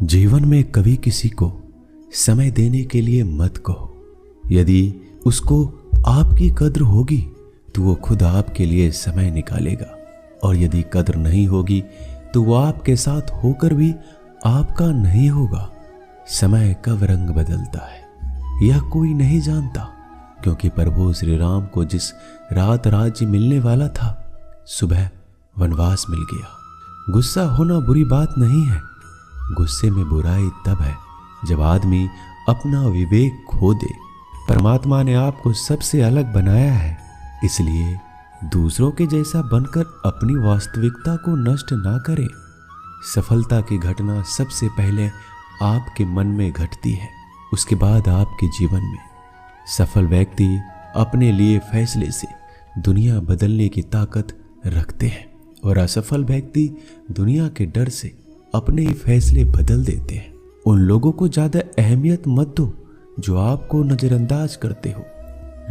जीवन में कभी किसी को समय देने के लिए मत कहो। यदि उसको आपकी कद्र होगी तो वो खुद आपके लिए समय निकालेगा, और यदि कद्र नहीं होगी तो वो आपके साथ होकर भी आपका नहीं होगा। समय कब रंग बदलता है यह कोई नहीं जानता, क्योंकि प्रभु श्री राम को जिस रात राज्य मिलने वाला था, सुबह वनवास मिल गया। गुस्सा होना बुरी बात नहीं है। गुस्से में बुराई तब है जब आदमी अपना विवेक खो दे। परमात्मा ने आपको सबसे अलग बनाया है, इसलिए दूसरों के जैसा बनकर अपनी वास्तविकता को नष्ट ना करें। सफलता की घटना सबसे पहले आपके मन में घटती है, उसके बाद आपके जीवन में। सफल व्यक्ति अपने लिए फैसले से दुनिया बदलने की ताकत रखते हैं, और असफल व्यक्ति दुनिया के डर से अपने ही फैसले बदल देते हैं। उन लोगों को ज्यादा अहमियत मत दो जो आपको नजरअंदाज करते हो।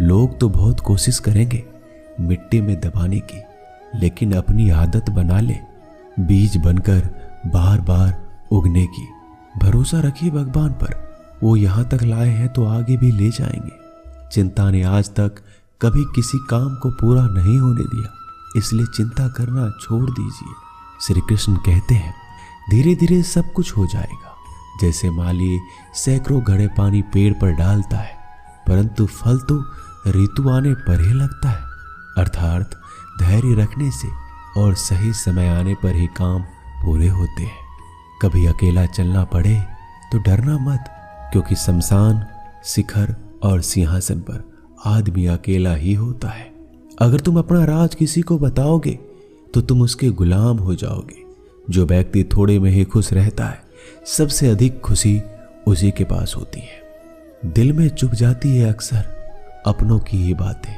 लोग तो बहुत कोशिश करेंगे मिट्टी में दबाने की, लेकिन अपनी आदत बना ले बीज बनकर बार बार उगने की। भरोसा रखिए भगवान पर, वो यहाँ तक लाए हैं तो आगे भी ले जाएंगे। चिंता ने आज तक कभी किसी काम को पूरा नहीं होने दिया, इसलिए चिंता करना छोड़ दीजिए। श्री कृष्ण कहते हैं धीरे धीरे सब कुछ हो जाएगा। जैसे माली सैकड़ों घड़े पानी पेड़ पर डालता है, परंतु फल तो ऋतु आने पर ही लगता है। अर्थात धैर्य रखने से और सही समय आने पर ही काम पूरे होते हैं। कभी अकेला चलना पड़े तो डरना मत, क्योंकि शमशान, शिखर और सिंहासन पर आदमी अकेला ही होता है। अगर तुम अपना राज किसी को बताओगे तो तुम उसके गुलाम हो जाओगे। जो व्यक्ति थोड़े में ही खुश रहता है, सबसे अधिक खुशी उसी के पास होती है। दिल में चुप जाती है अक्सर अपनों की ही बातें।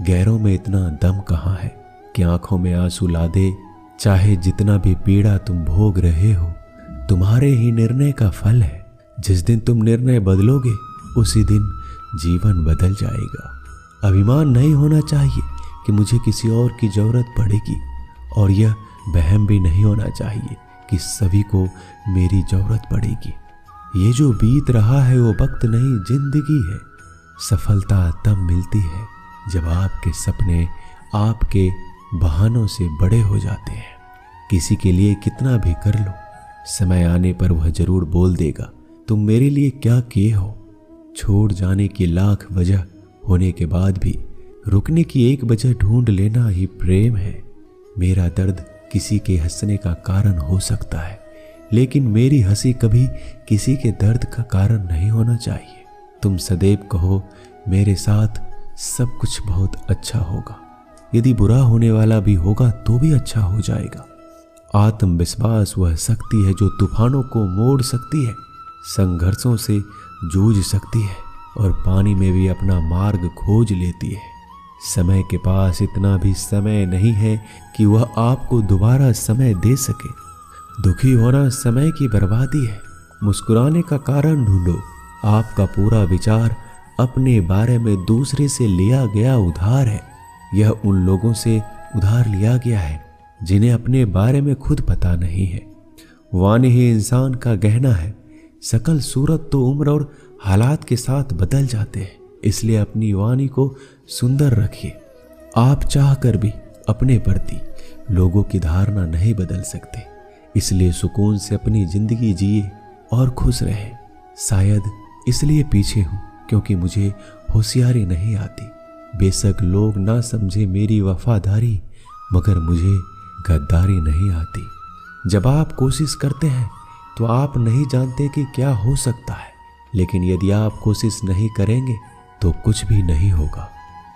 गैरों में इतना दम कहाँ है कि आंखों में आंसू ला दे। चाहे जितना भी पीड़ा तुम भोग रहे हो, तुम्हारे ही निर्णय का फल है। जिस दिन तुम निर्णय बदलोगे उसी दिन जीवन बदल जाएगा। अभिमान नहीं होना चाहिए कि मुझे किसी और की जरूरत पड़ेगी, और यह वहम भी नहीं होना चाहिए कि सभी को मेरी जरूरत पड़ेगी। ये जो बीत रहा है वो वक्त नहीं, जिंदगी है। सफलता तब मिलती है जब आपके सपने आपके बहानों से बड़े हो जाते हैं। किसी के लिए कितना भी कर लो, समय आने पर वह जरूर बोल देगा तुम मेरे लिए क्या किए हो। छोड़ जाने की लाख वजह होने के बाद भी रुकने की एक वजह ढूंढ लेना ही प्रेम है। मेरा दर्द किसी के हंसने का कारण हो सकता है, लेकिन मेरी हंसी कभी किसी के दर्द का कारण नहीं होना चाहिए। तुम सदैव कहो मेरे साथ सब कुछ बहुत अच्छा होगा। यदि बुरा होने वाला भी होगा तो भी अच्छा हो जाएगा। आत्मविश्वास वह शक्ति है जो तूफानों को मोड़ सकती है, संघर्षों से जूझ सकती है, और पानी में भी अपना मार्ग खोज लेती है। समय के पास इतना भी समय नहीं है कि वह आपको दोबारा समय दे सके। दुखी होना समय की बर्बादी है। मुस्कुराने का कारण ढूंढो। आपका पूरा विचार अपने बारे में दूसरे से लिया गया उधार है। यह उन लोगों से उधार लिया गया है जिन्हें अपने बारे में खुद पता नहीं है। वाणी ही इंसान का गहना है। सकल सूरत तो उम्र और हालात के साथ बदल जाते हैं, इसलिए अपनी वाणी को सुंदर रखिए। आप चाहकर भी अपने प्रति लोगों की धारणा नहीं बदल सकते, इसलिए सुकून से अपनी जिंदगी जिए और खुश रहे। शायद इसलिए पीछे हूं क्योंकि मुझे होशियारी नहीं आती। बेशक लोग ना समझे मेरी वफादारी, मगर मुझे गद्दारी नहीं आती। जब आप कोशिश करते हैं तो आप नहीं जानते कि क्या हो सकता है, लेकिन यदि आप कोशिश नहीं करेंगे तो कुछ भी नहीं होगा।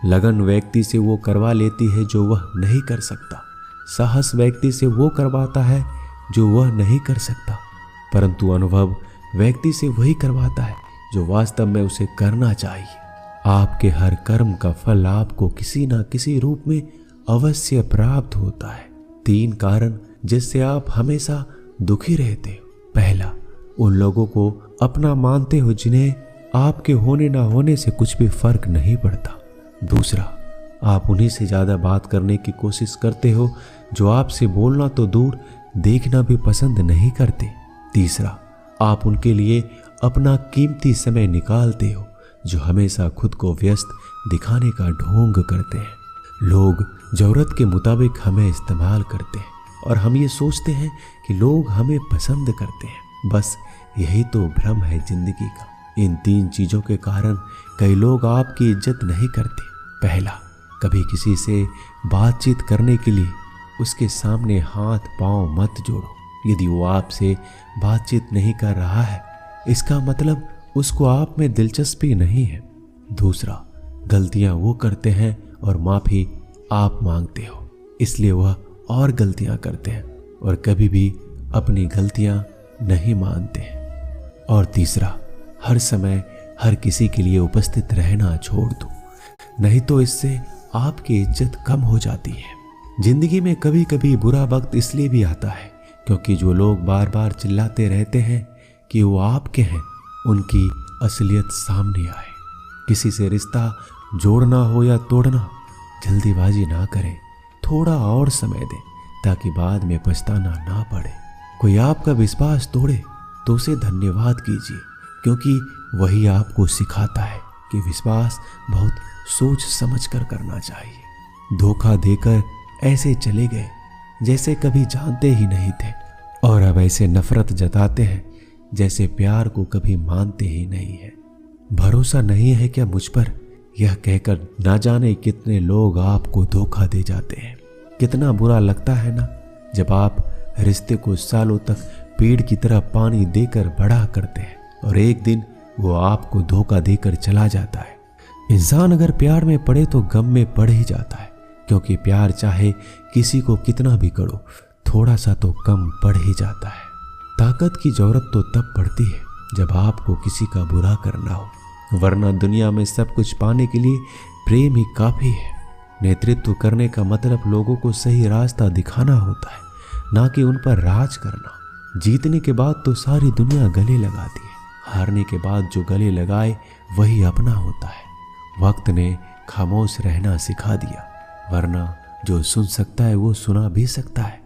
लगन व्यक्ति से वो करवा लेती है जो वह नहीं कर सकता। साहस व्यक्ति से वो करवाता है जो वह नहीं कर सकता, परंतु अनुभव व्यक्ति से वही करवाता है जो वास्तव में उसे करना चाहिए। आपके हर कर्म का फल आपको किसी न किसी रूप में अवश्य प्राप्त होता है। 3 कारण जिससे आप हमेशा दुखी रहते हो। पहला, उन लोगों को अपना मानते हो जिन्हें आपके होने ना होने से कुछ भी फर्क नहीं पड़ता। दूसरा, आप उन्हीं से ज़्यादा बात करने की कोशिश करते हो जो आपसे बोलना तो दूर देखना भी पसंद नहीं करते। तीसरा, आप उनके लिए अपना कीमती समय निकालते हो जो हमेशा खुद को व्यस्त दिखाने का ढोंग करते हैं। लोग जरूरत के मुताबिक हमें इस्तेमाल करते हैं और हम ये सोचते हैं कि लोग हमें पसंद करते हैं। बस यही तो भ्रम है जिंदगी का। इन 3 चीजों के कारण कई लोग आपकी इज्जत नहीं करते। पहला, कभी किसी से बातचीत करने के लिए उसके सामने हाथ पांव मत जोड़ो। यदि वो आपसे बातचीत नहीं कर रहा है, इसका मतलब उसको आप में दिलचस्पी नहीं है। दूसरा, गलतियां वो करते हैं और माफी आप मांगते हो, इसलिए वह और गलतियां करते हैं और कभी भी अपनी गलतियां नहीं मानते हैं। और तीसरा, हर समय हर किसी के लिए उपस्थित रहना छोड़ दो, नहीं तो इससे आपकी इज्जत कम हो जाती है। जिंदगी में कभी कभी बुरा वक्त इसलिए भी आता है क्योंकि जो लोग बार बार चिल्लाते रहते हैं कि वो आपके हैं, उनकी असलियत सामने आए। किसी से रिश्ता जोड़ना हो या तोड़ना, जल्दीबाजी ना करें, थोड़ा और समय दें ताकि बाद में पछताना ना पड़े। कोई आपका विश्वास तोड़े तो उसे धन्यवाद कीजिए, क्योंकि वही आपको सिखाता है कि विश्वास बहुत सोच समझ कर करना चाहिए। धोखा देकर ऐसे चले गए जैसे कभी जानते ही नहीं थे, और अब ऐसे नफरत जताते हैं जैसे प्यार को कभी मानते ही नहीं है। भरोसा नहीं है क्या मुझ पर, यह कहकर ना जाने कितने लोग आपको धोखा दे जाते हैं। कितना बुरा लगता है ना जब आप रिश्ते को सालों तक पेड़ की तरह पानी देकर बड़ा करते हैं और एक दिन वो आपको धोखा देकर चला जाता है। इंसान अगर प्यार में पड़े तो गम में पड़ ही जाता है, क्योंकि प्यार चाहे किसी को कितना भी करो, थोड़ा सा तो कम पड़ ही जाता है। ताकत की जरूरत तो तब पड़ती है जब आपको किसी का बुरा करना हो, वरना दुनिया में सब कुछ पाने के लिए प्रेम ही काफी है। नेतृत्व करने का मतलब लोगों को सही रास्ता दिखाना होता है, ना कि उन पर राज करना। जीतने के बाद तो सारी दुनिया गले लगाती है, हारने के बाद जो गले लगाए वही अपना होता है। वक्त ने खामोश रहना सिखा दिया, वरना जो सुन सकता है वो सुना भी सकता है।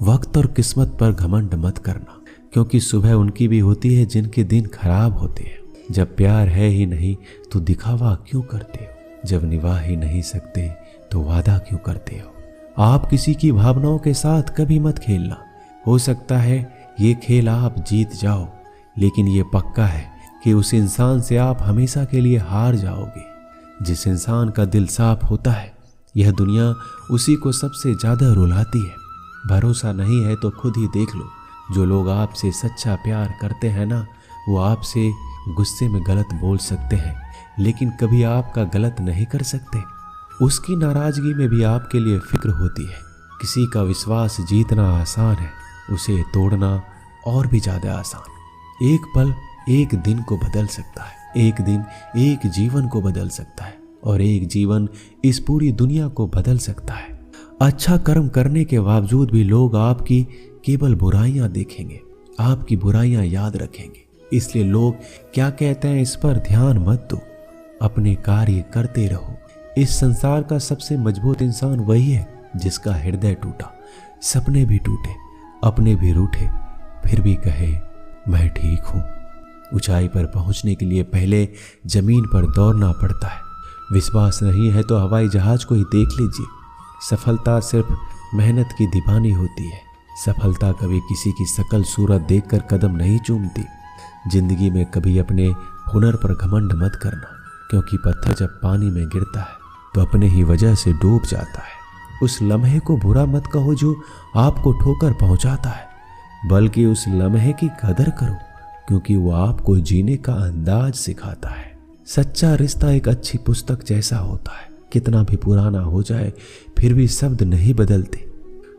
वक्त और किस्मत पर घमंड मत करना, क्योंकि सुबह उनकी भी होती है जिनके दिन खराब होते हैं। जब प्यार है ही नहीं तो दिखावा क्यों करते हो? जब निभा ही नहीं सकते तो वादा क्यों करते हो? आप किसी की भावनाओं के साथ कभी मत खेलना। हो सकता है ये खेल आप जीत जाओ, लेकिन ये पक्का है कि उस इंसान से आप हमेशा के लिए हार जाओगे। जिस इंसान का दिल साफ होता है, यह दुनिया उसी को सबसे ज्यादा रुलाती है। भरोसा नहीं है तो खुद ही देख लो। जो लोग आपसे सच्चा प्यार करते हैं ना, वो आपसे गुस्से में गलत बोल सकते हैं, लेकिन कभी आपका गलत नहीं कर सकते। उसकी नाराजगी में भी आपके लिए फिक्र होती है। किसी का विश्वास जीतना आसान है, उसे तोड़ना और भी ज्यादा आसान। एक पल एक दिन को बदल सकता है, एक दिन एक जीवन को बदल सकता है, और एक जीवन इस पूरी दुनिया को बदल सकता है। अच्छा कर्म करने के बावजूद भी लोग आपकी केवल बुराइयां देखेंगे, आपकी बुराइयां याद रखेंगे। इसलिए लोग क्या कहते हैं इस पर ध्यान मत दो, अपने कार्य करते रहो। इस संसार का सबसे मजबूत इंसान वही है जिसका हृदय टूटा, सपने भी टूटे, अपने भी रूठे, फिर भी कहे मैं ठीक हूं। ऊंचाई पर पहुंचने के लिए पहले जमीन पर दौड़ना पड़ता है। विश्वास नहीं है तो हवाई जहाज को ही देख लीजिए। सफलता सिर्फ मेहनत की दीवानी होती है। सफलता कभी किसी की शकल सूरत देखकर कदम नहीं चूमती। जिंदगी में कभी अपने हुनर पर घमंड मत करना, क्योंकि पत्थर जब पानी में गिरता है तो अपने ही वजह से डूब जाता है। उस लम्हे को बुरा मत कहो जो आपको ठोकर पहुंचाता है, बल्कि उस लम्हे की कदर करो, क्योंकि वो आपको जीने का अंदाज सिखाता है। सच्चा रिश्ता एक अच्छी पुस्तक जैसा होता है, कितना भी पुराना हो जाए फिर भी शब्द नहीं बदलते।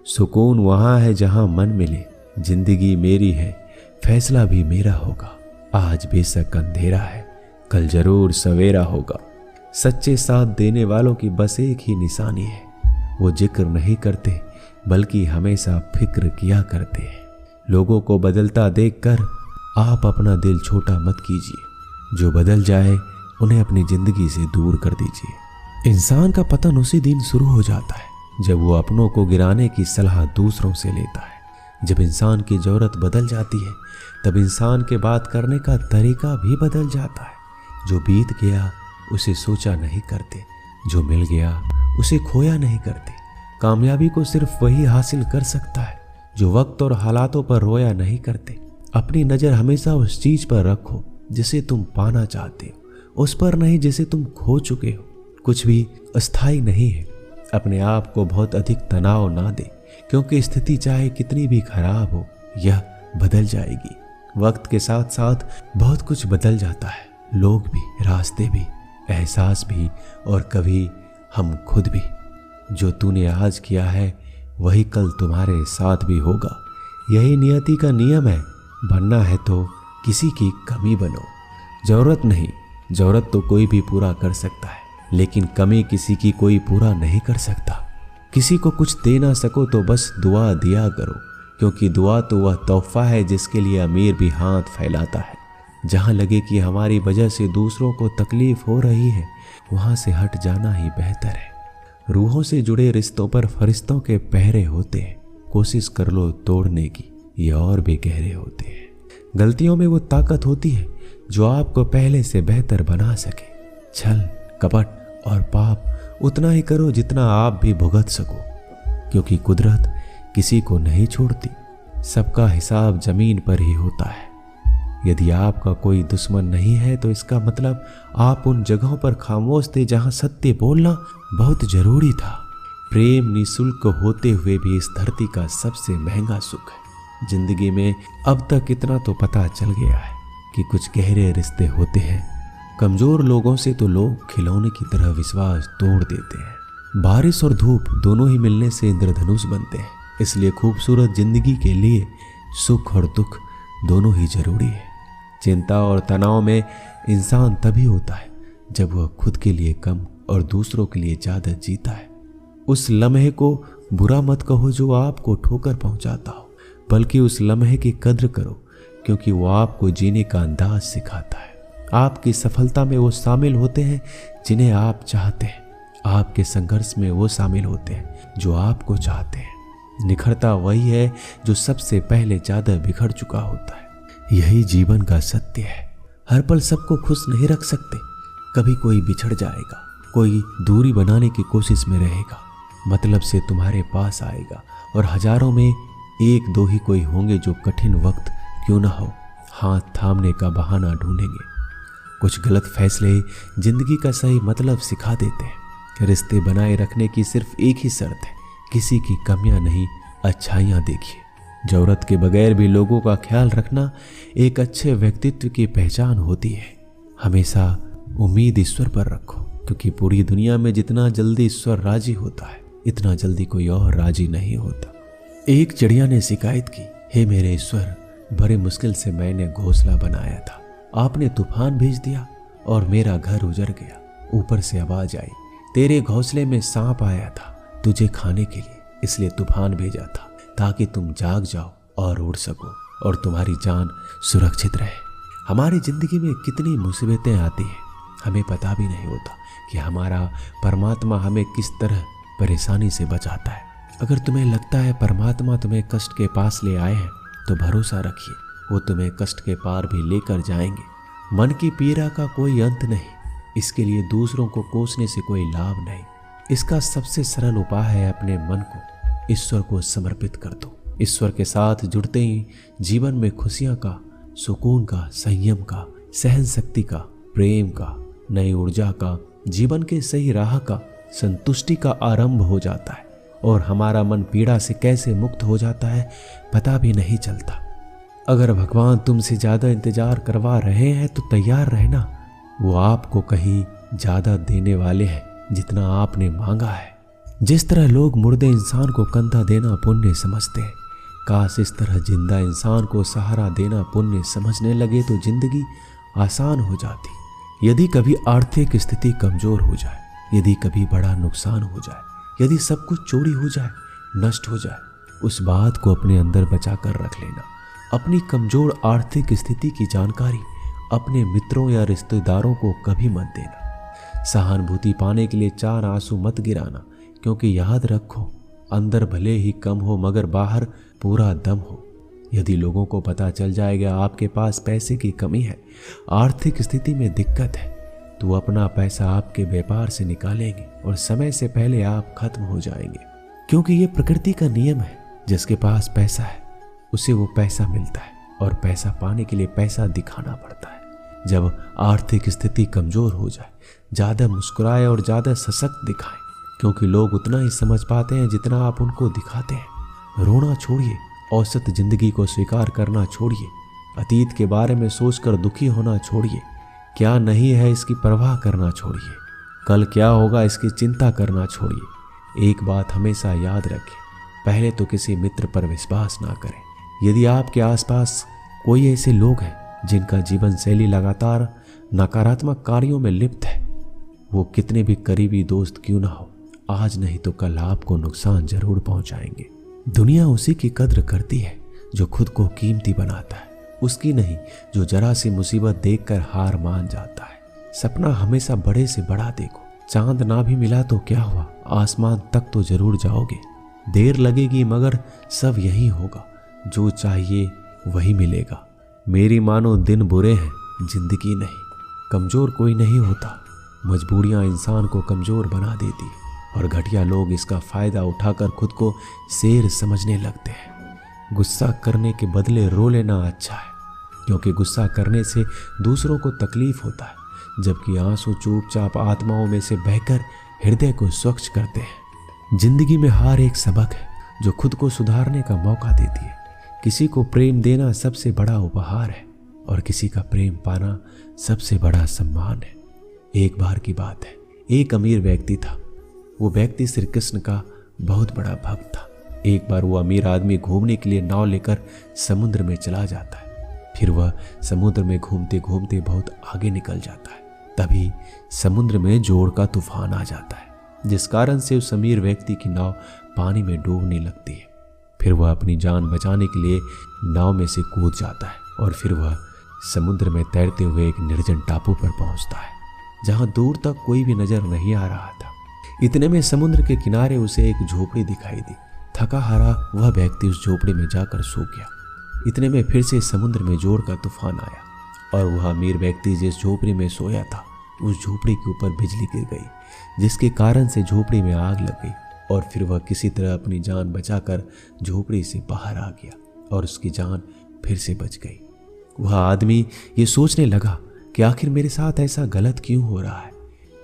सुकून वहां है जहां मन मिले। जिंदगी मेरी है, फैसला भी मेरा होगा। आज बेशक अंधेरा है, कल जरूर सवेरा होगा। सच्चे साथ देने वालों की बस एक ही निशानी है, वो जिक्र नहीं करते बल्कि हमेशा फिक्र किया करते हैं। लोगों को बदलता देखकर आप अपना दिल छोटा मत कीजिए। जो बदल जाए उन्हें अपनी जिंदगी से दूर कर दीजिए। इंसान का पतन उसी दिन शुरू हो जाता है जब वो अपनों को गिराने की सलाह दूसरों से लेता है। जब इंसान की ज़रूरत बदल जाती है तब इंसान के बात करने का तरीका भी बदल जाता है। जो बीत गया उसे सोचा नहीं करते, जो मिल गया उसे खोया नहीं करते। कामयाबी को सिर्फ वही हासिल कर सकता है जो वक्त और हालातों पर रोया नहीं करते। अपनी नज़र हमेशा उस चीज़ पर रखो जिसे तुम पाना चाहते हो, उस पर नहीं जिसे तुम खो चुके हो। कुछ भी अस्थायी नहीं है। अपने आप को बहुत अधिक तनाव ना दे, क्योंकि स्थिति चाहे कितनी भी खराब हो यह बदल जाएगी। वक्त के साथ साथ बहुत कुछ बदल जाता है, लोग भी, रास्ते भी, एहसास भी और कभी हम खुद भी। जो तूने आज किया है वही कल तुम्हारे साथ भी होगा। यही नियति का नियम है। बनना है तो किसी की कमी बनो। जरूरत नहीं, जरूरत तो कोई भी पूरा कर सकता है, लेकिन कमी किसी की कोई पूरा नहीं कर सकता। किसी को कुछ दे ना सको तो बस दुआ दिया करो, क्योंकि दुआ तो वह तोहफा है जिसके लिए अमीर भी हाथ फैलाता है। जहाँ लगे कि हमारी वजह से दूसरों को तकलीफ हो रही है वहाँ से हट जाना ही बेहतर है। रूहों से जुड़े रिश्तों पर फरिश्तों के पहरे होते हैं। कोशिश कर लो तोड़ने की, ये और भी गहरे होते हैं। गलतियों में वो ताकत होती है जो आपको पहले से बेहतर बना सके। छल, कपट और पाप उतना ही करो जितना आप भी भुगत सको, क्योंकि कुदरत किसी को नहीं छोड़ती। सबका हिसाब जमीन पर ही होता है। यदि आपका कोई दुश्मन नहीं है तो इसका मतलब आप उन जगहों पर खामोश थे जहां सत्य बोलना बहुत जरूरी था। प्रेम निःशुल्क होते हुए भी इस धरती का सबसे महंगा सुख है। जिंदगी में अब तक इतना तो पता चल गया है कि कुछ गहरे रिश्ते होते हैं। कमजोर लोगों से तो लोग खिलौने की तरह विश्वास तोड़ देते हैं। बारिश और धूप दोनों ही मिलने से इंद्रधनुष बनते हैं। इसलिए खूबसूरत जिंदगी के लिए सुख और दुख दोनों ही जरूरी है। चिंता और तनाव में इंसान तभी होता है जब वह खुद के लिए कम और दूसरों के लिए ज्यादा जीता है। उस लम्हे को बुरा मत कहो जो आपको ठोकर पहुंचाता हो, बल्कि उस लम्हे की कद्र करो, क्योंकि वो आपको जीने का अंदाज सिखाता है। आपकी सफलता में वो शामिल होते हैं जिन्हें आप चाहते हैं। आपके संघर्ष में वो शामिल होते हैं जो आपको चाहते हैं। निखरता वही है जो सबसे पहले ज्यादा बिखर चुका होता है। यही जीवन का सत्य है। हर पल सबको खुश नहीं रख सकते। कभी कोई बिछड़ जाएगा, कोई दूरी बनाने की कोशिश में रहेगा, मतलब से तुम्हारे पास आएगा, और हजारों में एक दो ही कोई होंगे जो कठिन वक्त क्यों ना हो हाथ थामने का बहाना ढूंढेंगे। कुछ गलत फैसले जिंदगी का सही मतलब सिखा देते हैं। रिश्ते बनाए रखने की सिर्फ एक ही शर्त है, किसी की कमियां नहीं, अच्छाइयां देखिए। जरूरत के बगैर भी लोगों का ख्याल रखना एक अच्छे व्यक्तित्व की पहचान होती है। हमेशा उम्मीद ईश्वर पर रखो, क्योंकि पूरी दुनिया में जितना जल्दी ईश्वर राजी होता है इतना जल्दी कोई और राजी नहीं होता। एक चिड़िया ने शिकायत की, हे मेरे ईश्वर, बड़े मुश्किल से मैंने घोंसला बनाया था, आपने तूफान भेज दिया और मेरा घर उजड़ गया। ऊपर से आवाज आई, तेरे घोंसले में सांप आया था तुझे खाने के लिए, इसलिए तूफान भेजा था ताकि तुम जाग जाओ और उड़ सको और तुम्हारी जान सुरक्षित रहे। हमारी जिंदगी में कितनी मुसीबतें आती हैं, हमें पता भी नहीं होता कि हमारा परमात्मा हमें किस तरह परेशानी से बचाता है। अगर तुम्हें लगता है परमात्मा तुम्हें कष्ट के पास ले आए हैं तो भरोसा रखिए, वो तुम्हें कष्ट के पार भी लेकर जाएंगे। मन की पीड़ा का कोई अंत नहीं, इसके लिए दूसरों को कोसने से कोई लाभ नहीं। इसका सबसे सरल उपाय है अपने मन को ईश्वर को समर्पित कर दो। ईश्वर के साथ जुड़ते ही जीवन में खुशियां का, सुकून का, संयम का, सहन शक्ति का, प्रेम का, नई ऊर्जा का, जीवन के सही राह का, संतुष्टि का आरंभ हो जाता है। और हमारा मन पीड़ा से कैसे मुक्त हो जाता है पता भी नहीं चलता। अगर भगवान तुमसे ज्यादा इंतजार करवा रहे हैं तो तैयार रहना, वो आपको कहीं ज्यादा देने वाले हैं जितना आपने मांगा है। जिस तरह लोग मुर्दे इंसान को कंधा देना पुण्य समझते हैं, काश इस तरह जिंदा इंसान को सहारा देना पुण्य समझने लगे तो जिंदगी आसान हो जाती। यदि कभी आर्थिक स्थिति कमजोर हो जाए, यदि कभी बड़ा नुकसान हो जाए, यदि सब कुछ चोरी हो जाए, नष्ट हो जाए, उस बात को अपने अंदर बचा कर रख लेना। अपनी कमजोर आर्थिक स्थिति की जानकारी अपने मित्रों या रिश्तेदारों को कभी मत देना। सहानुभूति पाने के लिए 4 आंसू मत गिराना, क्योंकि याद रखो अंदर भले ही कम हो मगर बाहर पूरा दम हो। यदि लोगों को पता चल जाएगा आपके पास पैसे की कमी है, आर्थिक स्थिति में दिक्कत है, तो अपना पैसा आपके व्यापार से निकालेंगे और समय से पहले आप खत्म हो जाएंगे। क्योंकि ये प्रकृति का नियम है, जिसके पास पैसा है उसे वो पैसा मिलता है और पैसा पाने के लिए पैसा दिखाना पड़ता है। जब आर्थिक स्थिति कमजोर हो जाए, ज़्यादा मुस्कुराए और ज़्यादा सशक्त दिखाएं, क्योंकि लोग उतना ही समझ पाते हैं जितना आप उनको दिखाते हैं। रोना छोड़िए, औसत जिंदगी को स्वीकार करना छोड़िए, अतीत के बारे में सोचकर दुखी होना छोड़िए, क्या नहीं है इसकी परवाह करना छोड़िए, कल क्या होगा इसकी चिंता करना छोड़िए। एक बात हमेशा याद रखें, पहले तो किसी मित्र पर विश्वास ना करें। यदि आपके आसपास कोई ऐसे लोग हैं जिनका जीवन शैली लगातार नकारात्मक कार्यों में लिप्त है, वो कितने भी करीबी दोस्त क्यों ना हो, आज नहीं तो कल आपको नुकसान जरूर पहुंचाएंगे। दुनिया उसी की कद्र करती है जो खुद को कीमती बनाता है, उसकी नहीं जो जरा सी मुसीबत देखकर हार मान जाता है। सपना हमेशा बड़े से बड़ा देखो। चांद ना भी मिला तो क्या हुआ, आसमान तक तो जरूर जाओगे। देर लगेगी मगर सब यही होगा, जो चाहिए वही मिलेगा। मेरी मानो दिन बुरे हैं, जिंदगी नहीं। कमजोर कोई नहीं होता, मजबूरियां इंसान को कमजोर बना देती है और घटिया लोग इसका फायदा उठाकर खुद को शेर समझने लगते हैं। गुस्सा करने के बदले रो लेना अच्छा है, क्योंकि गुस्सा करने से दूसरों को तकलीफ होता है, जबकि आंसू चुपचाप आत्माओं में से बहकर हृदय को स्वच्छ करते हैं। जिंदगी में हार एक सबक है जो खुद को सुधारने का मौका देती है। किसी को प्रेम देना सबसे बड़ा उपहार है और किसी का प्रेम पाना सबसे बड़ा सम्मान है। एक बार की बात है, एक अमीर व्यक्ति था। वो व्यक्ति श्री कृष्ण का बहुत बड़ा भक्त था। एक बार वो अमीर आदमी घूमने के लिए नाव लेकर समुद्र में चला जाता है। फिर वह समुद्र में घूमते घूमते बहुत आगे निकल जाता है। तभी समुद्र में जोर का तूफान आ जाता है, जिस कारण से उस अमीर व्यक्ति की नाव पानी में डूबने लगती है। फिर वह अपनी जान बचाने के लिए नाव में से कूद जाता है और फिर वह समुद्र में तैरते हुए एक निर्जन टापू पर पहुंचता है, जहां दूर तक कोई भी नजर नहीं आ रहा था। इतने में समुद्र के किनारे उसे एक झोपड़ी दिखाई दी। थका हारा वह व्यक्ति उस झोपड़ी में जाकर सो गया। इतने में फिर से समुद्र में जोर का तूफान आया और वह अमीर व्यक्ति जिस झोपड़ी में सोया था, उस झोपड़ी के ऊपर बिजली गिर गई, जिसके कारण से झोपड़ी में आग लग गई और फिर वह किसी तरह अपनी जान बचाकर झोपड़ी से बाहर आ गया और उसकी जान फिर से बच गई। वह आदमी ये सोचने लगा कि आखिर मेरे साथ ऐसा गलत क्यों हो रहा है।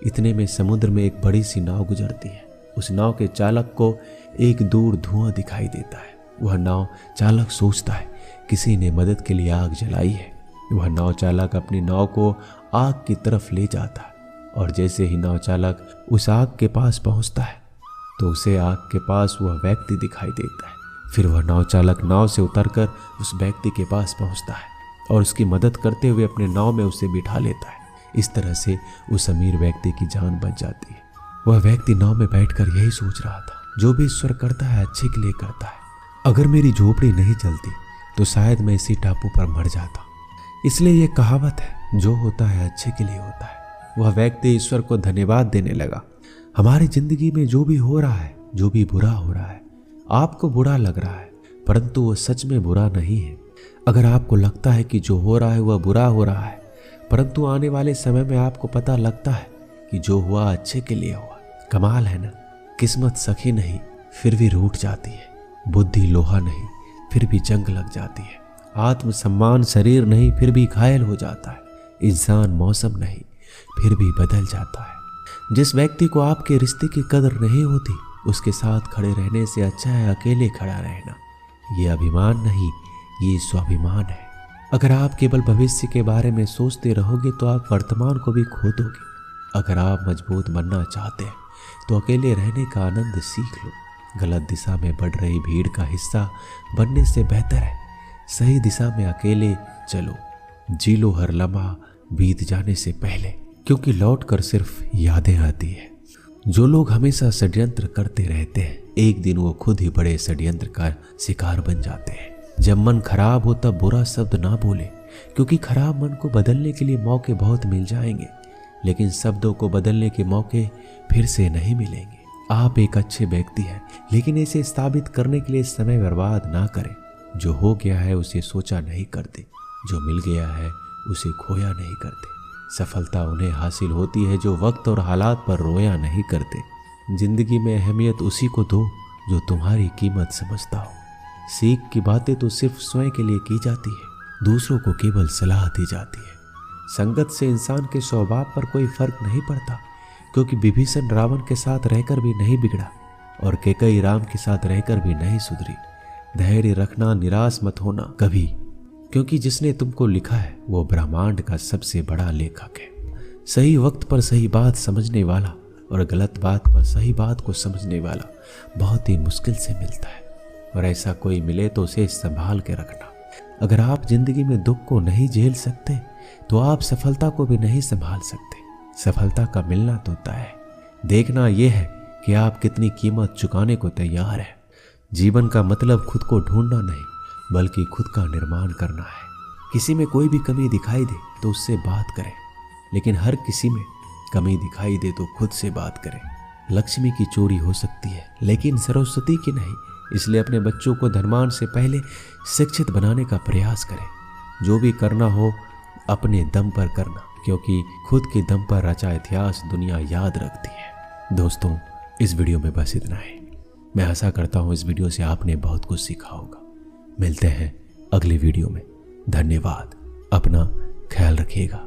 इतने में समुद्र में एक बड़ी सी नाव गुजरती है। उस नाव के चालक को एक दूर धुआं दिखाई देता है। वह नाव चालक सोचता है किसी ने मदद के लिए आग जलाई है। वह नाव चालक अपनी नाव को आग की तरफ ले जाता है और जैसे ही नाव चालक उस आग के पास पहुंचता है तो उसे आग के पास वह व्यक्ति दिखाई देता है। फिर वह नाव चालक नाव से उतरकर उस व्यक्ति के पास पहुंचता है और उसकी मदद करते हुए अपने नाव में उसे बिठा लेता है। इस तरह से उस अमीर व्यक्ति की जान बच जाती है। वह व्यक्ति नाव में बैठकर यही सोच रहा था, जो भी ईश्वर करता है अच्छे के लिए करता है। अगर मेरी झोपड़ी नहीं चलती तो शायद मैं इसी टापू पर मर जाता। इसलिए ये कहावत है, जो होता है अच्छे के लिए होता है। वह व्यक्ति ईश्वर को धन्यवाद देने लगा। हमारी जिंदगी में जो भी हो रहा है, जो भी बुरा हो रहा है, आपको बुरा लग रहा है, परंतु वो सच में बुरा नहीं है। अगर आपको लगता है कि जो हो रहा है वह बुरा हो रहा है, परंतु आने वाले समय में आपको पता लगता है कि जो हुआ अच्छे के लिए हुआ। कमाल है ना। किस्मत सखी नहीं फिर भी रूठ जाती है, बुद्धि लोहा नहीं फिर भी जंग लग जाती है, आत्मसम्मान शरीर नहीं फिर भी घायल हो जाता है, इंसान मौसम नहीं फिर भी बदल जाता है। जिस व्यक्ति को आपके रिश्ते की कदर नहीं होती, उसके साथ खड़े रहने से अच्छा है अकेले खड़ा रहना। ये अभिमान नहीं, ये स्वाभिमान है। अगर आप केवल भविष्य के बारे में सोचते रहोगे तो आप वर्तमान को भी खो दोगे। अगर आप मजबूत बनना चाहते हैं तो अकेले रहने का आनंद सीख लो। गलत दिशा में बढ़ रही भीड़ का हिस्सा बनने से बेहतर है सही दिशा में अकेले चलो। जी लो हर लम्हा बीत जाने से पहले, क्योंकि लौट कर सिर्फ यादें आती है। जो लोग हमेशा षड्यंत्र करते रहते हैं, एक दिन वो खुद ही बड़े षड्यंत्र का शिकार बन जाते हैं। जब मन खराब हो तब बुरा शब्द ना बोले, क्योंकि खराब मन को बदलने के लिए मौके बहुत मिल जाएंगे, लेकिन शब्दों को बदलने के मौके फिर से नहीं मिलेंगे। आप एक अच्छे व्यक्ति हैं, लेकिन इसे साबित करने के लिए समय बर्बाद ना करें। जो हो गया है उसे सोचा नहीं करते, जो मिल गया है उसे खोया नहीं करते। सफलता उन्हें हासिल होती है जो वक्त और हालात पर रोया नहीं करते। जिंदगी में अहमियत उसी को दो जो तुम्हारी कीमत समझता हो। सीख की बातें तो सिर्फ स्वयं के लिए की जाती है, दूसरों को केवल सलाह दी जाती है। संगत से इंसान के स्वभाव पर कोई फर्क नहीं पड़ता, क्योंकि विभीषण रावण के साथ रहकर भी नहीं बिगड़ा और कैकेयी राम के साथ रहकर भी नहीं सुधरी। धैर्य रखना, निराश मत होना कभी, क्योंकि जिसने तुमको लिखा है वो ब्रह्मांड का सबसे बड़ा लेखक है। सही वक्त पर सही बात समझने वाला और गलत बात पर सही बात को समझने वाला बहुत ही मुश्किल से मिलता है, और ऐसा कोई मिले तो उसे संभाल के रखना। अगर आप जिंदगी में दुख को नहीं झेल सकते तो आप सफलता को भी नहीं संभाल सकते। सफलता का मिलना तो तय है, देखना यह है कि आप कितनी कीमत चुकाने को तैयार हैं। जीवन का मतलब खुद को ढूंढना नहीं, बल्कि खुद का निर्माण करना है। किसी में कोई भी कमी दिखाई दे तो उससे बात करें, लेकिन हर किसी में कमी दिखाई दे तो खुद से बात करें। लक्ष्मी की चोरी हो सकती है, लेकिन सरस्वती की नहीं। इसलिए अपने बच्चों को धनवान से पहले शिक्षित बनाने का प्रयास करें। जो भी करना हो अपने दम पर करना, क्योंकि खुद के दम पर रचा इतिहास दुनिया याद रखती है। दोस्तों, इस वीडियो में बस इतना है। मैं आशा करता हूँ इस वीडियो से आपने बहुत कुछ सीखा होगा। मिलते हैं अगले वीडियो में। धन्यवाद। अपना ख्याल रखिएगा।